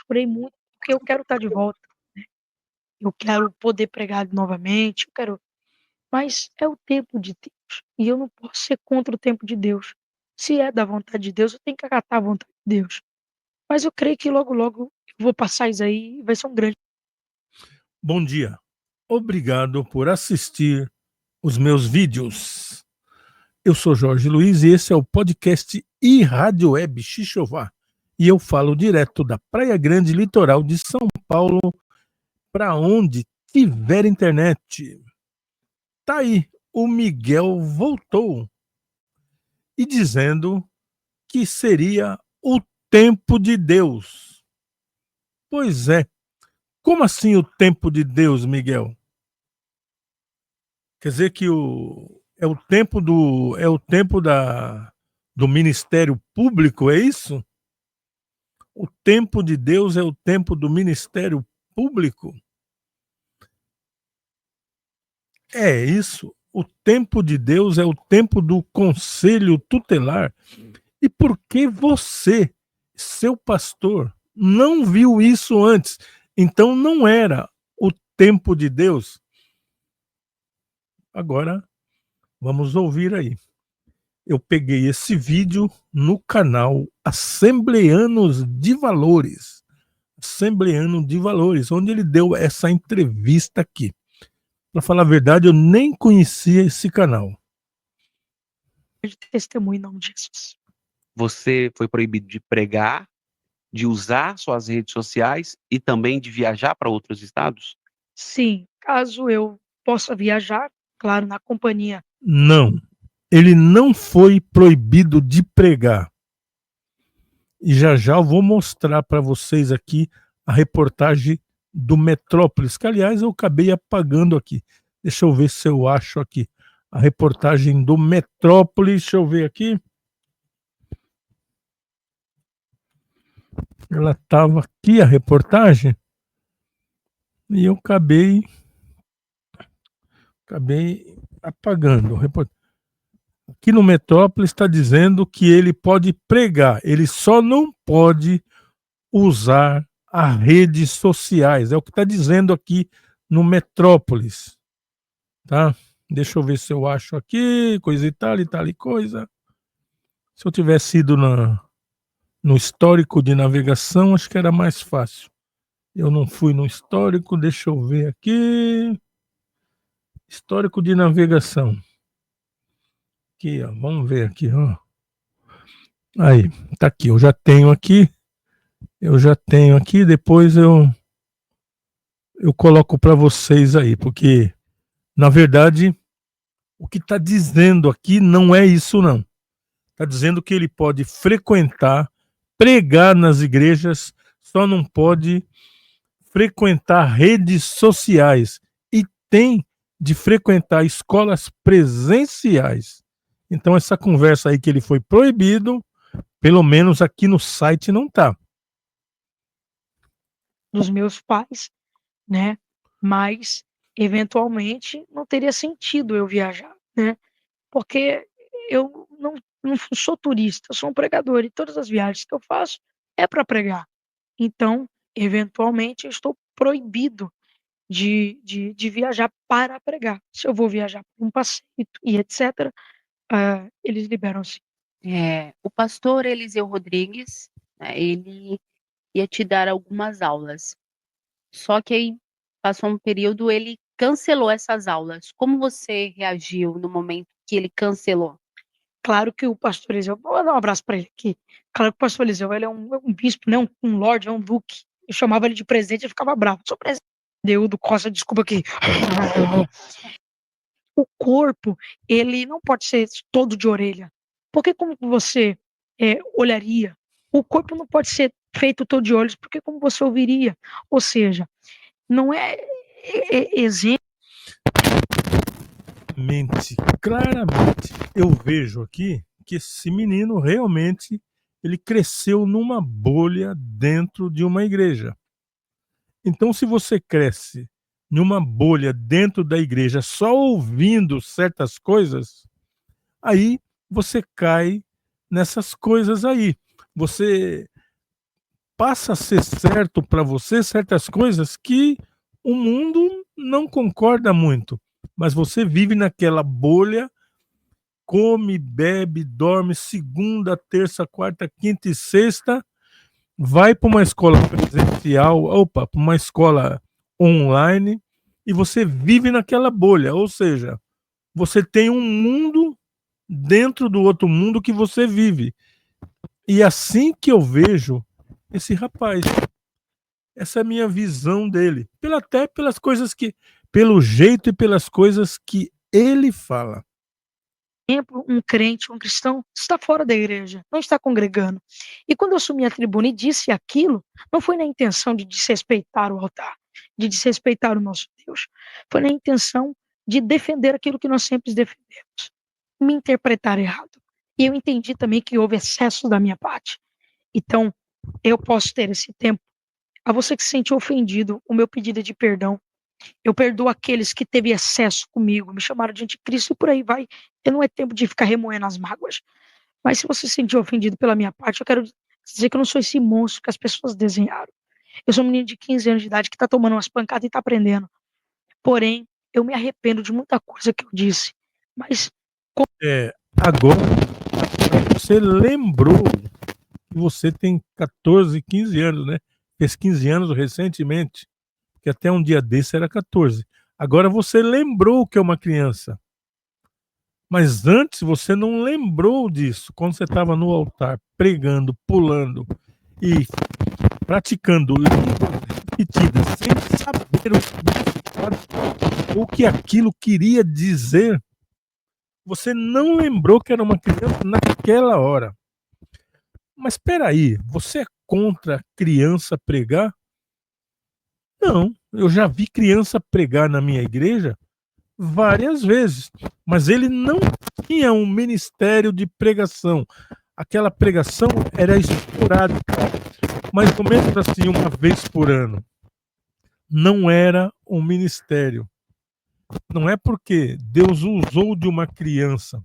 chorei muito, porque eu quero estar de volta, eu quero poder pregar novamente, mas é o tempo de Deus, e eu não posso ser contra o tempo de Deus. Se é da vontade de Deus, eu tenho que acatar a vontade de Deus. Mas eu creio que logo, logo eu vou passar isso aí e vai ser um grande. Bom dia. Obrigado por assistir os meus vídeos. Eu sou Jorge Luiz e esse é o podcast e Rádio Web Xixová. E eu falo direto da Praia Grande, litoral de São Paulo, para onde tiver internet. Tá aí, o Miguel voltou e dizendo que seria o tempo de Deus. Pois é, como assim o tempo de Deus, Miguel? Quer dizer que é o tempo do ministério público, é isso? O tempo de Deus é o tempo do ministério público? É isso. O tempo de Deus é o tempo do conselho tutelar. E por que você, seu pastor, não viu isso antes? Então não era o tempo de Deus? Agora vamos ouvir aí. Eu peguei esse vídeo no canal Assembleanos de Valores. Assembleano de Valores, onde ele deu essa entrevista aqui. Para falar a verdade, eu nem conhecia esse canal. De testemunho em nome de Jesus. Você foi proibido de pregar, de usar suas redes sociais e também de viajar para outros estados? Sim, caso eu possa viajar, claro, na companhia. Não, ele não foi proibido de pregar. E já já eu vou mostrar para vocês aqui a reportagem do Metrópolis, que aliás eu acabei apagando aqui. Deixa eu ver se eu acho aqui a reportagem do Metrópolis. Deixa eu ver aqui. Ela estava aqui, a reportagem, e eu acabei apagando. Aqui no Metrópolis está dizendo que ele pode pregar, ele só não pode usar as redes sociais. É o que está dizendo aqui no Metrópolis. Tá? Deixa eu ver se eu acho aqui, coisa e tal e coisa. Se eu tivesse ido no histórico de navegação, acho que era mais fácil. Eu não fui no histórico, deixa eu ver aqui. Histórico de navegação. Aqui, ó, vamos ver aqui, ó. Aí, tá aqui, eu já tenho aqui, depois eu coloco para vocês aí, porque na verdade o que está dizendo aqui não é isso não. Está dizendo que ele pode frequentar, pregar nas igrejas, só não pode frequentar redes sociais e tem de frequentar escolas presenciais. Então essa conversa aí que ele foi proibido, pelo menos aqui no site não tá. Dos meus pais, né? Mas eventualmente não teria sentido eu viajar, né? Porque eu não sou turista, eu sou um pregador e todas as viagens que eu faço é para pregar. Então, eventualmente, eu estou proibido de viajar para pregar. Se eu vou viajar para um passeio e etc., eles liberam sim. O pastor Eliseu Rodrigues, né, ele ia te dar algumas aulas. Só que aí passou um período, ele cancelou essas aulas. Como você reagiu no momento que ele cancelou? Claro que o pastor Eliseu, vou dar um abraço para ele aqui. Claro que o pastor Eliseu, ele é um bispo, né? Um lorde, é um duque. Eu chamava ele de presidente e ficava bravo. Sou presidente. Deudo Costa, desculpa aqui. O corpo, ele não pode ser todo de orelha. Porque como você olharia? O corpo não pode ser feito todo de olhos, porque como você ouviria? Ou seja, não é exemplo. Claramente, eu vejo aqui que esse menino realmente ele cresceu numa bolha dentro de uma igreja. Então, se você cresce numa bolha dentro da igreja só ouvindo certas coisas, aí você cai nessas coisas aí. Você passa a ser certo para você certas coisas que o mundo não concorda muito, mas você vive naquela bolha, come, bebe, dorme segunda, terça, quarta, quinta e sexta, vai para uma escola presencial, para uma escola online, e você vive naquela bolha, ou seja, você tem um mundo dentro do outro mundo que você vive. E assim que eu vejo esse rapaz, essa é a minha visão dele, até pelas coisas que, pelo jeito e pelas coisas que ele fala. Exemplo, um crente, um cristão, está fora da igreja, não está congregando. E quando eu assumi a tribuna e disse aquilo, não foi na intenção de desrespeitar o altar, de desrespeitar o nosso Deus. Foi na intenção de defender aquilo que nós sempre defendemos. Me interpretar errado. E eu entendi também que houve excesso da minha parte. Então, eu posso ter esse tempo. A você que se sentiu ofendido, o meu pedido é de perdão. Eu perdoo aqueles que teve excesso comigo, me chamaram de anticristo e por aí vai. E não é tempo de ficar remoendo as mágoas. Mas se você se sentiu ofendido pela minha parte, eu quero dizer que eu não sou esse monstro que as pessoas desenharam. Eu sou um menino de 15 anos de idade que está tomando umas pancadas e está aprendendo. Porém, eu me arrependo de muita coisa que eu disse. Mas Agora, você lembrou que você tem 14, 15 anos, né? Fez 15 anos recentemente, que até um dia desse era 14. Agora você lembrou que é uma criança. Mas antes você não lembrou disso. Quando você estava no altar, pregando, pulando e praticando línguas repetidas, sem saber o que aquilo queria dizer, você não lembrou que era uma criança naquela hora. Mas espera aí, você é contra criança pregar? Não, eu já vi criança pregar na minha igreja várias vezes, mas ele não tinha um ministério de pregação. Aquela pregação era esporádica, mais ou menos assim, uma vez por ano. Não era um ministério. Não é porque Deus usou de uma criança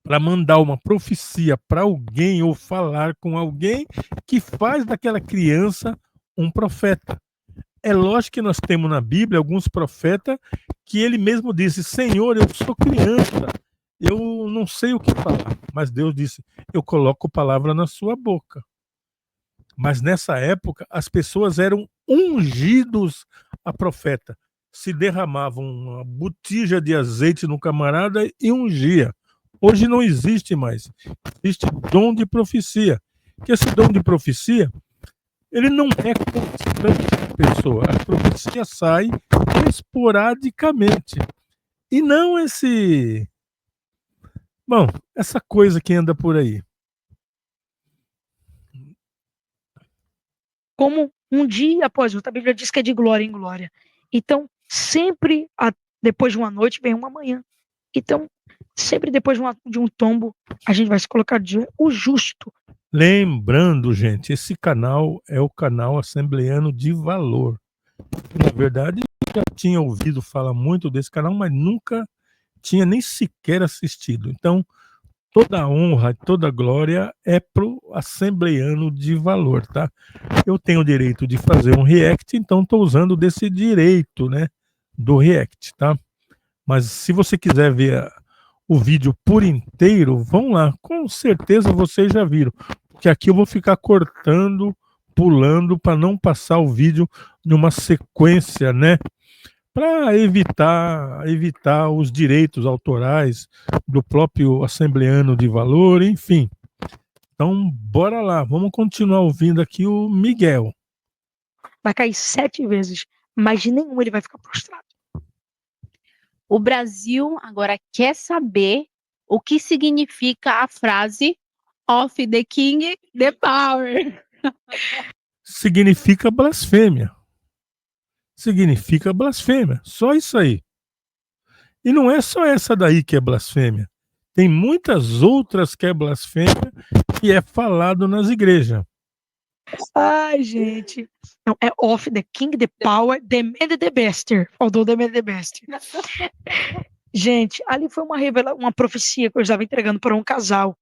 para mandar uma profecia para alguém ou falar com alguém que faz daquela criança um profeta. É lógico que nós temos na Bíblia alguns profetas que ele mesmo disse: Senhor, eu sou criança, eu não sei o que falar. Mas Deus disse: eu coloco palavra na sua boca. Mas nessa época as pessoas eram ungidos a profeta. Se derramavam uma botija de azeite no camarada e ungia. Hoje não existe mais. Existe dom de profecia. Que esse dom de profecia, ele não é constante na pessoa. A profecia sai esporadicamente. E não essa coisa que anda por aí. como um dia após outro, a Bíblia diz que é de glória em glória. Então, sempre depois de uma noite vem uma manhã. Então, sempre depois de um tombo, a gente vai se colocar de o justo. Lembrando, gente, esse canal é o canal Assembleano de Valor. Na verdade, eu já tinha ouvido falar muito desse canal, mas nunca tinha nem sequer assistido. Então, toda a honra, toda a glória é pro Assembleano de Valor, tá? Eu tenho o direito de fazer um react, então estou usando desse direito, né, do react, tá? Mas se você quiser ver o vídeo por inteiro, vão lá. Com certeza vocês já viram. Porque aqui eu vou ficar cortando, pulando, para não passar o vídeo numa sequência, né? Para evitar os direitos autorais do próprio Assembleano de Valor, enfim. Então, bora lá. Vamos continuar ouvindo aqui o Miguel. Vai cair 7 vezes, mas de nenhum ele vai ficar prostrado. O Brasil agora quer saber o que significa a frase "of the king, the power". Significa blasfêmia. Significa blasfêmia. Só isso aí. E não é só essa daí que é blasfêmia. Tem muitas outras que é blasfêmia e é falado nas igrejas. Ai, gente. Não, é of the king, the power, the man and the bester. Faltou the man and the bester. Gente, ali foi uma profecia que eu estava entregando para um casal.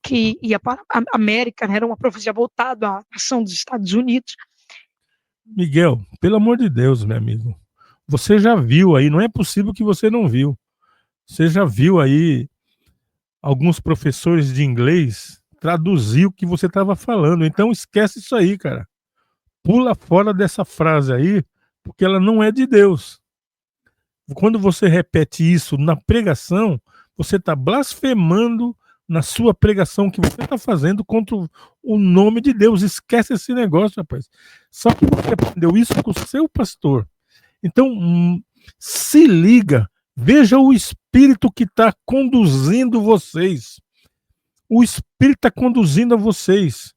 que ia para a América, né, era uma profecia voltada à nação dos Estados Unidos. Miguel, pelo amor de Deus, meu amigo, você já viu aí, não é possível que você não viu. Você já viu aí alguns professores de inglês traduzir o que você estava falando. Então esquece isso aí, cara. Pula fora dessa frase aí, porque ela não é de Deus. Quando você repete isso na pregação, você está blasfemando na sua pregação que você está fazendo contra o nome de Deus. Esquece esse negócio, rapaz. Só que você aprendeu isso com o seu pastor. Então, se liga, veja o Espírito que está conduzindo vocês. O Espírito está conduzindo a vocês.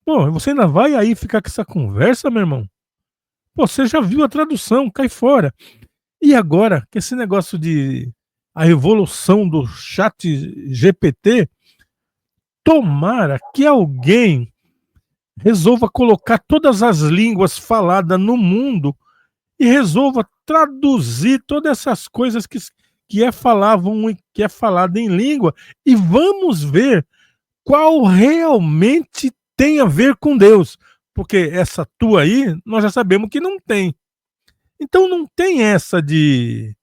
Pô, você ainda vai aí ficar com essa conversa, meu irmão? Pô, você já viu a tradução, cai fora. E agora, que esse negócio de a evolução do chat GPT, tomara que alguém resolva colocar todas as línguas faladas no mundo e resolva traduzir todas essas coisas que é falado em língua, e vamos ver qual realmente tem a ver com Deus. Porque essa tua aí, nós já sabemos que não tem. Então não tem essa de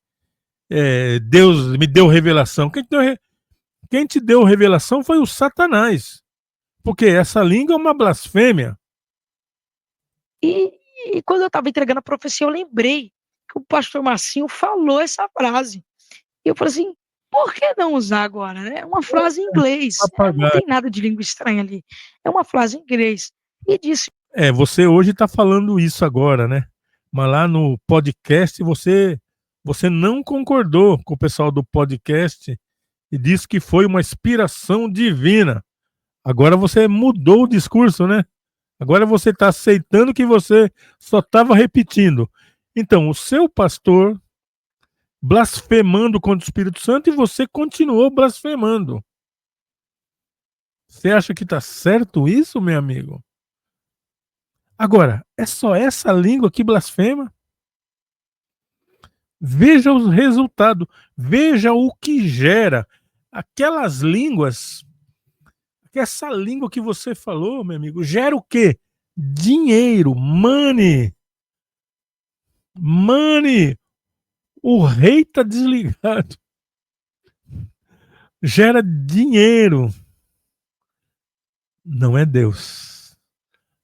Deus me deu revelação. Quem te deu revelação foi o Satanás. Porque essa língua é uma blasfêmia. E quando eu estava entregando a profecia, eu lembrei que o pastor Marcinho falou essa frase. E eu falei assim, por que não usar agora, né? É uma frase em inglês, não tem nada de língua estranha ali. É uma frase em inglês. E disse... Você hoje está falando isso agora, né? Mas lá no podcast você não concordou com o pessoal do podcast e disse que foi uma inspiração divina. Agora você mudou o discurso, né? Agora você está aceitando que você só estava repetindo. Então, o seu pastor blasfemando contra o Espírito Santo e você continuou blasfemando. Você acha que está certo isso, meu amigo? Agora, é só essa língua que blasfema? Veja os resultados, veja o que gera aquelas línguas. Essa língua que você falou, meu amigo, gera o quê? Dinheiro, money. Money. O rei está desligado. Gera dinheiro. Não é Deus.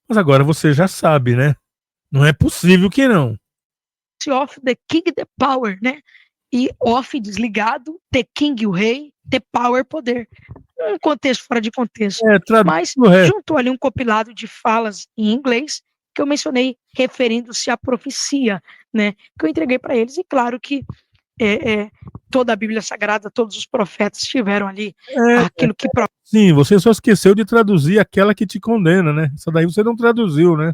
Mas agora você já sabe, né? Não é possível que não. Off, the king, the power, né? E off, desligado, the king, o rei, the power, poder. Um contexto fora de contexto. Mas juntou ali um compilado de falas em inglês que eu mencionei referindo-se à profecia, né? Que eu entreguei para eles. E claro que toda a Bíblia Sagrada, todos os profetas tiveram ali aquilo que... Sim, você só esqueceu de traduzir aquela que te condena, né? Essa daí você não traduziu, né?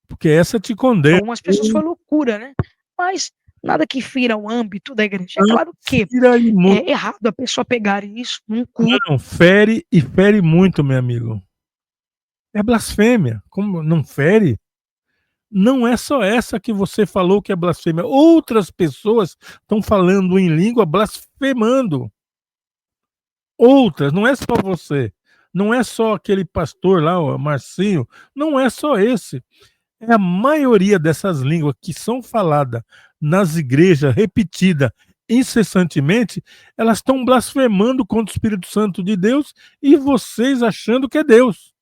Porque essa te condena. Algumas pessoas foi loucura, né? Mas nada que fira o âmbito da igreja. É claro que é errado a pessoa pegar isso num culto. Não, fere e fere muito, meu amigo. É blasfêmia. Como não fere? Não é só essa que você falou que é blasfêmia. Outras pessoas estão falando em língua blasfemando. Outras, não é só você. Não é só aquele pastor lá, o Marcinho. Não é só esse. É a maioria dessas línguas que são faladas nas igrejas, repetida incessantemente, elas estão blasfemando contra o Espírito Santo de Deus e vocês achando que é Deus.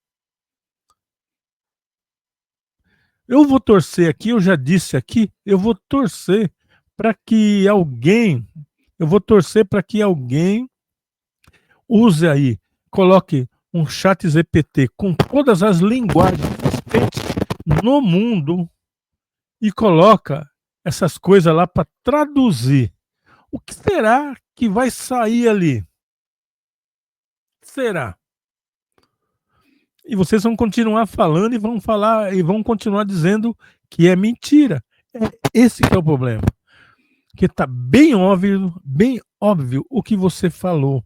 Eu vou torcer aqui, eu já disse aqui, eu vou torcer para que alguém use aí, coloque um chat GPT com todas as linguagens existentes no mundo e coloca essas coisas lá para traduzir. O que será que vai sair ali? Será? E vocês vão continuar falando e vão continuar dizendo que é mentira. Esse que é o problema. Que está bem óbvio o que você falou.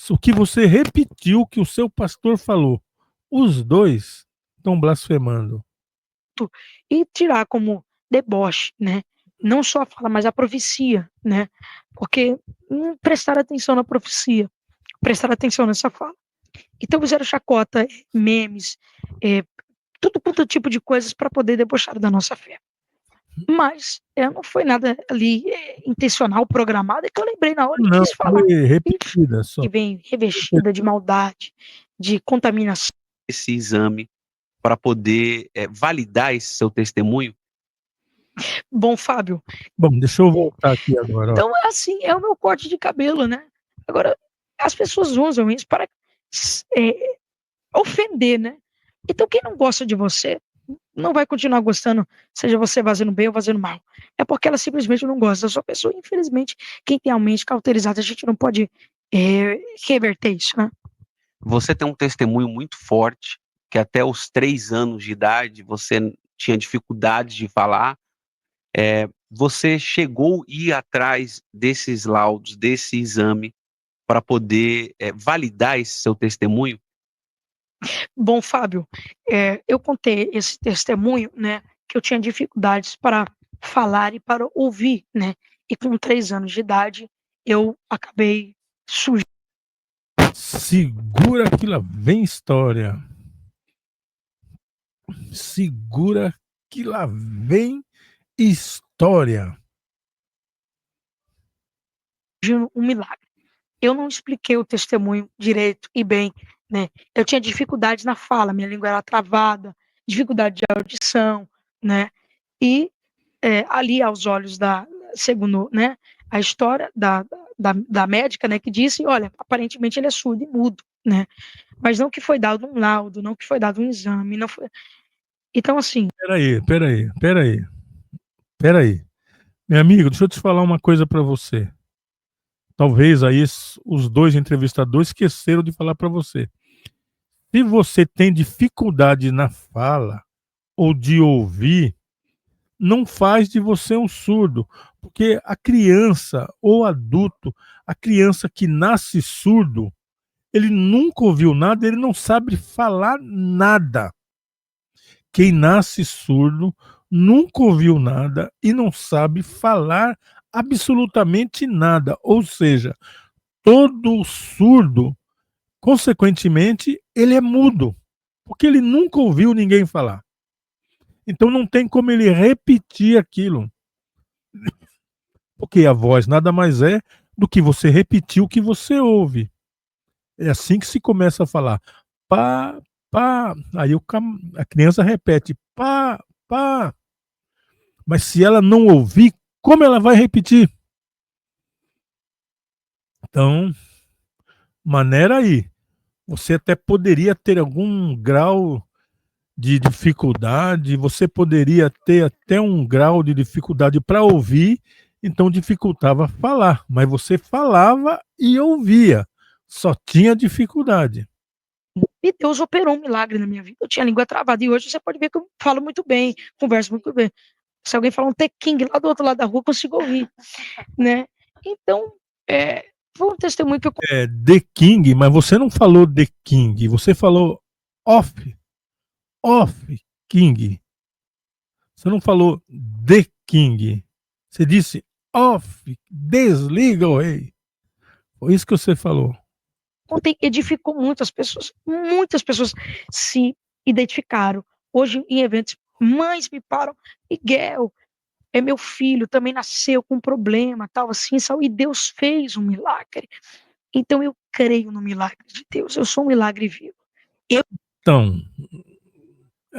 O que você repetiu que o seu pastor falou. Os dois estão blasfemando. E tirar como deboche, né? não só a fala, mas a profecia, né? Porque não prestaram atenção na profecia, prestaram atenção nessa fala. Então fizeram chacota, memes, tudo quanto tipo de coisas para poder debochar da nossa fé. Mas não foi nada ali intencional, programado, é que eu lembrei na hora e Não, quis falar. foi repetida só. Que vem revestida de maldade, de contaminação. Esse exame para poder validar esse seu testemunho? Bom, Fábio, Bom, deixa eu voltar aqui agora. Ó. então é assim, é o meu corte de cabelo, né? Agora, as pessoas usam isso para ofender, né? Então, quem não gosta de você não vai continuar gostando, seja você fazendo bem ou fazendo mal. É porque ela simplesmente não gosta da sua pessoa. Infelizmente, quem tem a mente cauterizada, a gente não pode reverter isso, né? Você tem um testemunho muito forte, que até os 3 anos de idade você tinha dificuldade de falar. Você chegou a ir atrás desses laudos, desse exame, para poder validar esse seu testemunho? Bom, Fábio, eu contei esse testemunho, né, que eu tinha dificuldades para falar e para ouvir, né, e com 3 anos de idade eu acabei sujeito. Segura que lá vem história. Segura que lá vem história. Um milagre. Eu não expliquei o testemunho direito e bem, né? Eu tinha dificuldade na fala, minha língua era travada, dificuldade de audição, né? E ali aos olhos segundo, né, a história da médica, né, que disse, olha, aparentemente ele é surdo e mudo, né? Mas não que foi dado um laudo, não que foi dado um exame, não foi. Então assim. Peraí. Meu amigo, deixa eu te falar uma coisa para você. Talvez aí os dois entrevistadores esqueceram de falar para você. Se você tem dificuldade na fala ou de ouvir, não faz de você um surdo, porque a criança ou adulto, a criança que nasce surdo, ele nunca ouviu nada, ele não sabe falar nada. Quem nasce surdo nunca ouviu nada e não sabe falar absolutamente nada. Ou seja, todo surdo, consequentemente, ele é mudo, porque ele nunca ouviu ninguém falar. Então não tem como ele repetir aquilo. Porque a voz nada mais é do que você repetir o que você ouve. É assim que se começa a falar. Pá, pá. Aí a criança repete pá, pá. Mas se ela não ouvir, como ela vai repetir? Então, maneira aí. Você até poderia ter algum grau de dificuldade, você poderia ter até um grau de dificuldade para ouvir, então dificultava falar, mas você falava e ouvia, só tinha dificuldade. E Deus operou um milagre na minha vida. Eu tinha a língua travada e hoje você pode ver que eu falo muito bem, converso muito bem. Se alguém falar um T-King lá do outro lado da rua, eu consigo ouvir, né? Então, foi um testemunho que eu... The King, mas você não falou The King, você falou off King. Você não falou The King. Você disse off, desliga o rei. Foi isso que você falou. Ontem edificou muitas pessoas se identificaram. Hoje, em eventos, mães me param, Miguel, é meu filho, também nasceu com um problema, tal, assim, e Deus fez um milagre. Então, eu creio no milagre de Deus, eu sou um milagre vivo. Então,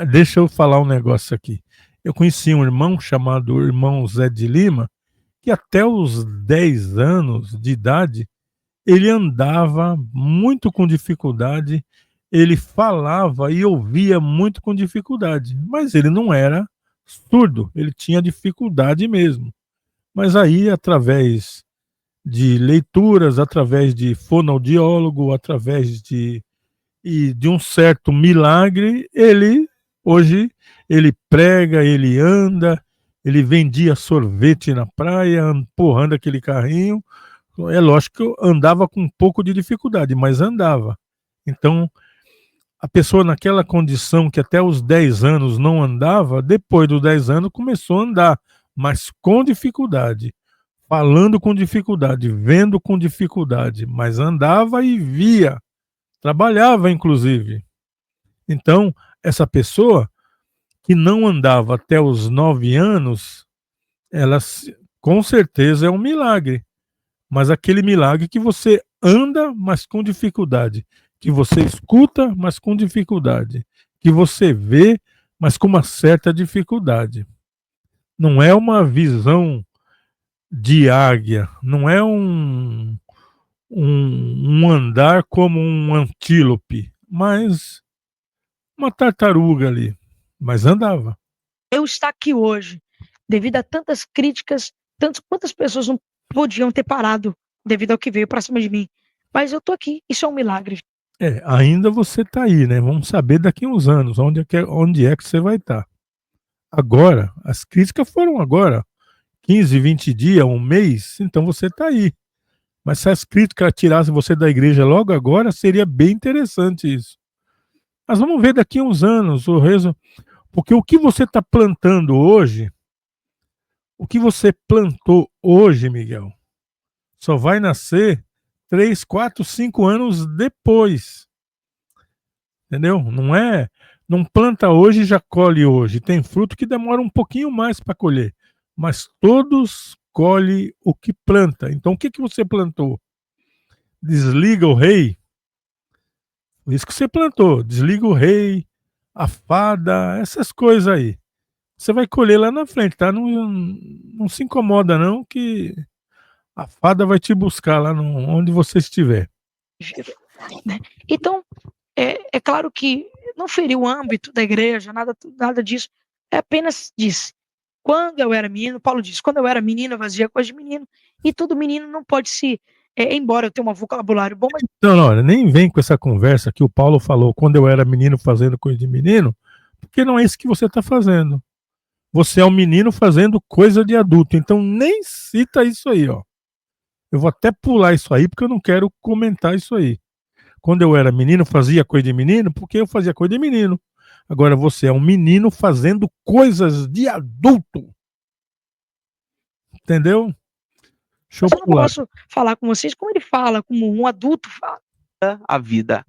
deixa eu falar um negócio aqui. Eu conheci um irmão chamado irmão Zé de Lima, que até os 10 anos de idade, ele andava muito com dificuldade, ele falava e ouvia muito com dificuldade, mas ele não era surdo, ele tinha dificuldade mesmo. Mas aí, através de leituras, através de fonoaudiólogo, através de um certo milagre, hoje ele prega, ele anda, ele vendia sorvete na praia, empurrando aquele carrinho. É lógico que eu andava com um pouco de dificuldade, mas andava. Então, a pessoa naquela condição que até os 10 anos não andava, depois dos 10 anos começou a andar. mas com dificuldade, falando com dificuldade, vendo com dificuldade, mas andava e via, trabalhava inclusive. Então, essa pessoa que não andava até os 9 anos, ela com certeza é um milagre, mas aquele milagre que você anda, mas com dificuldade, que você escuta, mas com dificuldade, que você vê, mas com uma certa dificuldade. Não é uma visão de águia, não é um andar como um antílope, mas uma tartaruga ali, mas andava. Eu estar aqui hoje, devido a tantas críticas, quantas pessoas não podiam ter parado devido ao que veio para cima de mim. Mas eu tô aqui, isso é um milagre. Ainda você está aí, né? Vamos saber daqui a uns anos onde é que você vai estar. Agora, as críticas foram agora, 15, 20 dias, um mês, então você está aí. Mas se as críticas tirassem você da igreja logo agora, seria bem interessante isso. Mas vamos ver daqui a uns anos o resultado. Porque o que você está plantando hoje, o que você plantou hoje, Miguel, só vai nascer 3, 4, 5 anos depois. Entendeu? Não planta hoje e já colhe hoje. Tem fruto que demora um pouquinho mais para colher. Mas todos colhem o que planta. Então o que você plantou? Desliga o rei. Isso que você plantou. Desliga o rei, a fada, essas coisas aí. Você vai colher lá na frente, tá? Não se incomoda não que a fada vai te buscar lá onde você estiver. Né? Então, é claro que não feriu o âmbito da igreja, nada disso. É apenas disse. Quando eu era menino, Paulo diz, quando eu era menino, eu fazia coisa de menino. E todo menino não pode se... embora eu tenha um vocabulário bom, mas... Não, nem vem com essa conversa que o Paulo falou, quando eu era menino fazendo coisa de menino, porque não é isso que você está fazendo. Você é um menino fazendo coisa de adulto, então nem cita isso aí, ó. Eu vou até pular isso aí, porque eu não quero comentar isso aí. Quando eu era menino, fazia coisa de menino, porque eu fazia coisa de menino. Agora você é um menino fazendo coisas de adulto. Entendeu? Deixa eu eu não pular. posso falar com vocês como ele fala, como um adulto fala. A vida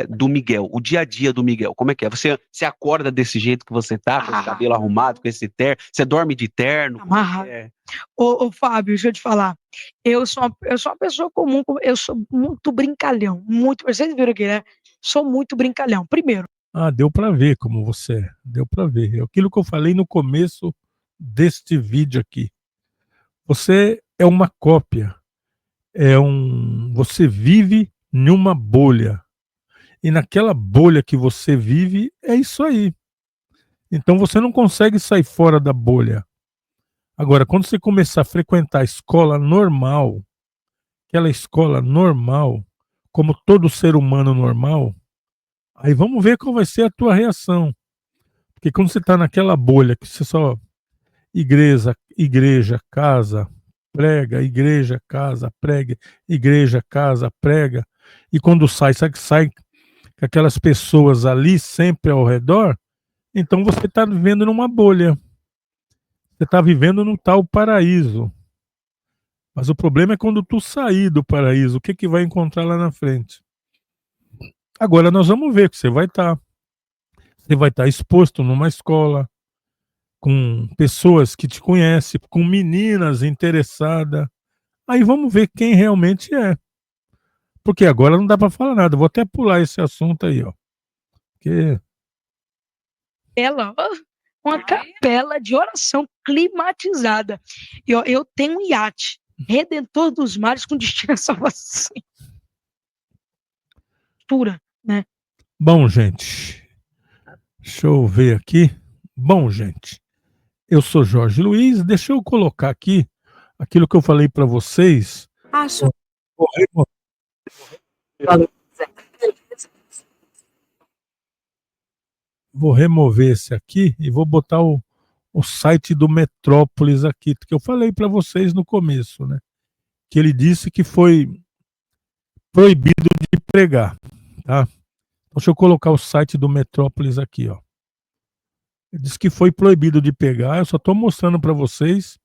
do Miguel, o dia a dia do Miguel, como é que é? Você acorda desse jeito que você tá, com esse cabelo arrumado, com esse terno, você dorme de terno? Amarrado. Ô, Fábio, deixa eu te falar. Eu sou uma pessoa comum, eu sou muito brincalhão, muito. Vocês viram aqui, né? Sou muito brincalhão. Primeiro. Deu para ver como você é. Deu para ver. É aquilo que eu falei no começo deste vídeo aqui. Você é uma cópia. Você vive numa bolha. E naquela bolha que você vive, é isso aí. Então você não consegue sair fora da bolha. Agora, quando você começar a frequentar a escola normal, aquela escola normal, como todo ser humano normal, aí vamos ver qual vai ser a tua reação. Porque quando você está naquela bolha que você só igreja, casa, prega, igreja, casa, prega, igreja, casa, prega, e quando sai com aquelas pessoas ali sempre ao redor, então você está vivendo numa bolha. Você está vivendo num tal paraíso. Mas o problema é quando tu sair do paraíso, o que vai encontrar lá na frente? Agora nós vamos ver que você vai estar. Você vai estar exposto numa escola, com pessoas que te conhecem, com meninas interessadas. Aí vamos ver quem realmente é. Porque agora não dá para falar nada. Vou até pular esse assunto aí, ó. Porque... Uma capela de oração climatizada. Eu tenho um iate, Redentor dos Mares, com destino à salvação. Né? Bom, gente, deixa eu ver aqui. Bom, gente, eu sou Jorge Luiz. Deixa eu colocar aqui aquilo que eu falei para vocês. Vou remover esse aqui e vou botar o site do Metrópolis aqui, que eu falei para vocês no começo, né? Que ele disse que foi proibido de pregar, tá? Deixa eu colocar o site do Metrópolis aqui, ó. Diz que foi proibido de pegar. Eu só estou mostrando para vocês.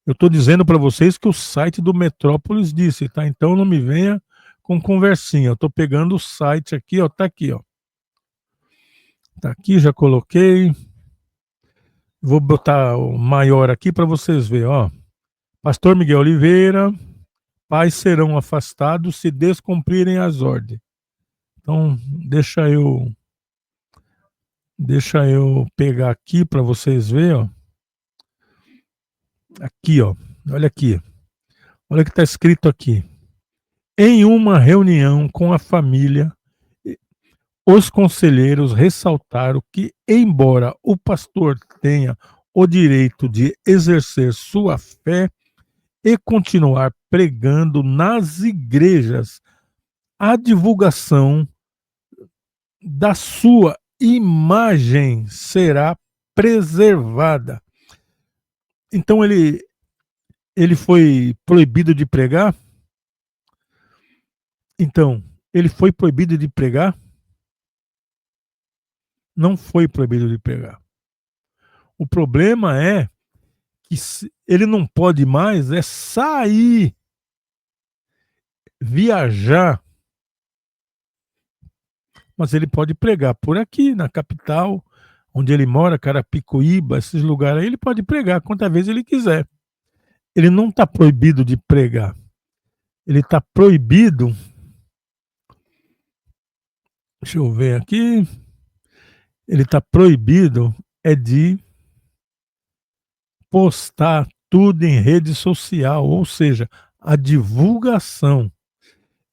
Eu estou dizendo para vocês que o site do Metrópolis disse, tá? Então não me venha com conversinha. Eu estou pegando o site aqui, ó. Tá aqui, ó. Tá aqui, já coloquei. Vou botar o maior aqui para vocês verem, ó. Pastor Miguel Oliveira, pais serão afastados se descumprirem as ordens. Então, deixa eu pegar aqui para vocês verem, ó. Aqui, ó. Olha aqui. Olha o que está escrito aqui. Em uma reunião com a família, os conselheiros ressaltaram que, embora o pastor tenha o direito de exercer sua fé e continuar pregando nas igrejas, a divulgação da sua imagem será preservada. Então ele foi proibido de pregar? Então, ele foi proibido de pregar? Não foi proibido de pregar. O problema é que ele não pode mais sair, viajar, mas ele pode pregar por aqui, na capital, onde ele mora, Carapicuíba, esses lugares aí, ele pode pregar quantas vezes ele quiser. Ele não está proibido de pregar. Ele está proibido. Deixa eu ver aqui. Ele está proibido de postar tudo em rede social, ou seja, a divulgação.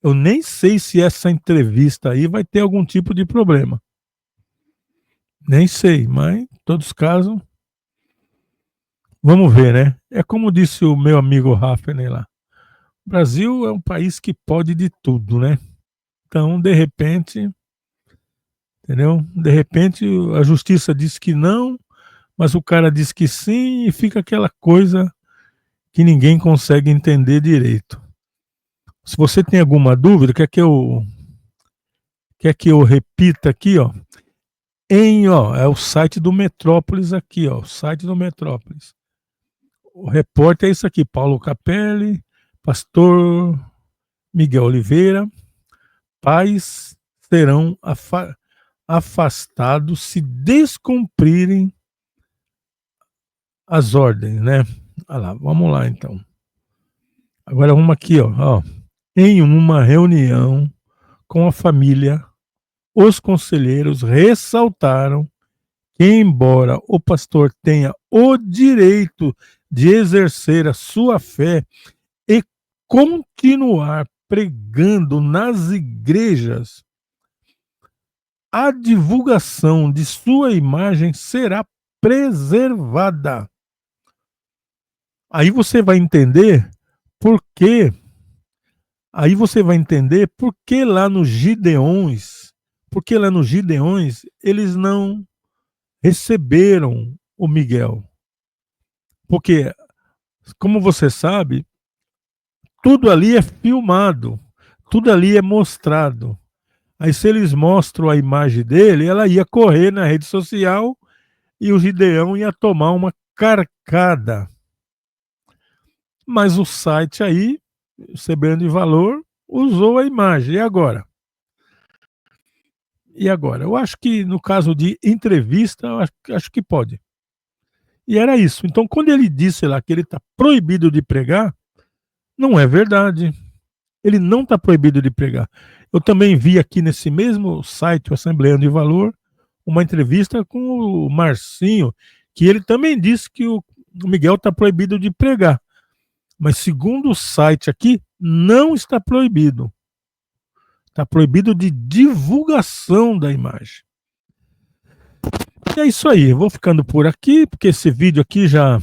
Eu nem sei se essa entrevista aí vai ter algum tipo de problema. Nem sei, mas em todos os casos, vamos ver, né? É como disse o meu amigo Rafner lá. O Brasil é um país que pode de tudo, né? Então, de repente, entendeu? De repente, a justiça diz que não, mas o cara diz que sim e fica aquela coisa que ninguém consegue entender direito. Se você tem alguma dúvida, quer que eu repita aqui, ó? É o site do Metrópolis aqui, ó, o site do Metrópolis. O repórter é isso aqui, Paulo Capelli, pastor Miguel Oliveira, pais serão afastados se descumprirem as ordens, né? Olha lá, vamos lá então. Agora vamos aqui, ó. Em uma reunião com a família, os conselheiros ressaltaram que, embora o pastor tenha o direito de exercer a sua fé e continuar pregando nas igrejas, a divulgação de sua imagem será preservada. Aí você vai entender por quê. Aí você vai entender por que lá nos Gideões, eles não receberam o Miguel. Porque, como você sabe, tudo ali é filmado, tudo ali é mostrado. Aí se eles mostram a imagem dele, ela ia correr na rede social e o Gideão ia tomar uma carcada. Mas o site aí, recebendo de valor, usou a imagem. E agora? Eu acho que no caso de entrevista, eu acho que pode. E era isso. Então, quando ele disse lá que ele está proibido de pregar, não é verdade. Ele não está proibido de pregar. Eu também vi aqui nesse mesmo site, o Assembleia de Valor, uma entrevista com o Marcinho, que ele também disse que o Miguel está proibido de pregar. Mas segundo o site aqui, não está proibido. Está proibido de divulgação da imagem. E é isso aí, eu vou ficando por aqui, porque esse vídeo aqui já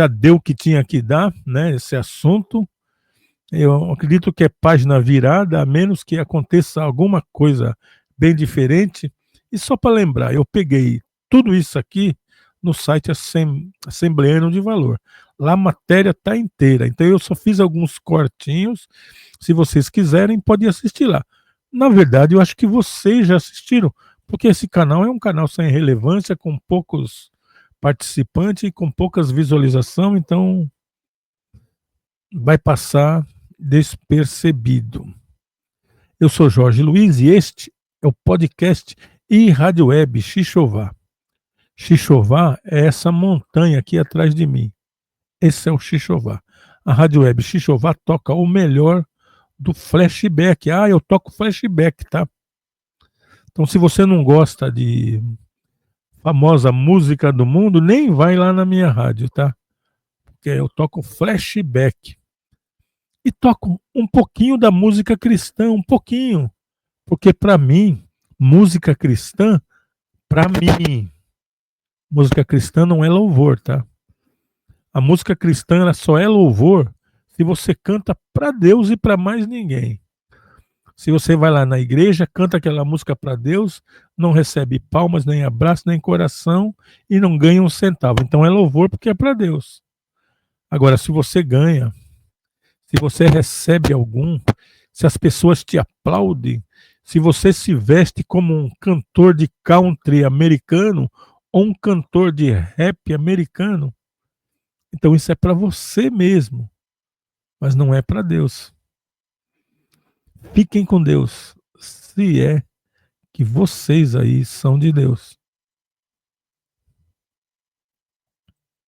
deu o que tinha que dar, né, esse assunto. Eu acredito que é página virada, a menos que aconteça alguma coisa bem diferente. E só para lembrar, eu peguei tudo isso aqui no site Assembleano de Valor. Lá a matéria está inteira, então eu só fiz alguns cortinhos. Se vocês quiserem, podem assistir lá. Na verdade, eu acho que vocês já assistiram, Porque esse canal é um canal sem relevância, com poucos participantes e com poucas visualizações, então vai passar despercebido. Eu sou Jorge Luiz e este é o podcast e Rádio Web Xixová. Xixová é essa montanha aqui atrás de mim. Esse é o Xixová. A Rádio Web Xixová toca o melhor do flashback. Ah, eu toco flashback, tá? Então, se você não gosta de famosa música do mundo, nem vai lá na minha rádio, tá? Porque eu toco flashback. E toco um pouquinho da música cristã, um pouquinho. Porque para mim, música cristã, para mim, música cristã não é louvor, tá? A música cristã ela só é louvor se você canta para Deus e para mais ninguém. Se você vai lá na igreja, canta aquela música para Deus, não recebe palmas, nem abraço, nem coração e não ganha um centavo. Então é louvor porque é para Deus. Agora, se você ganha, se você recebe algum, se as pessoas te aplaudem, se você se veste como um cantor de country americano ou um cantor de rap americano, então isso é para você mesmo, mas não é para Deus. Fiquem com Deus, se é que vocês aí são de Deus.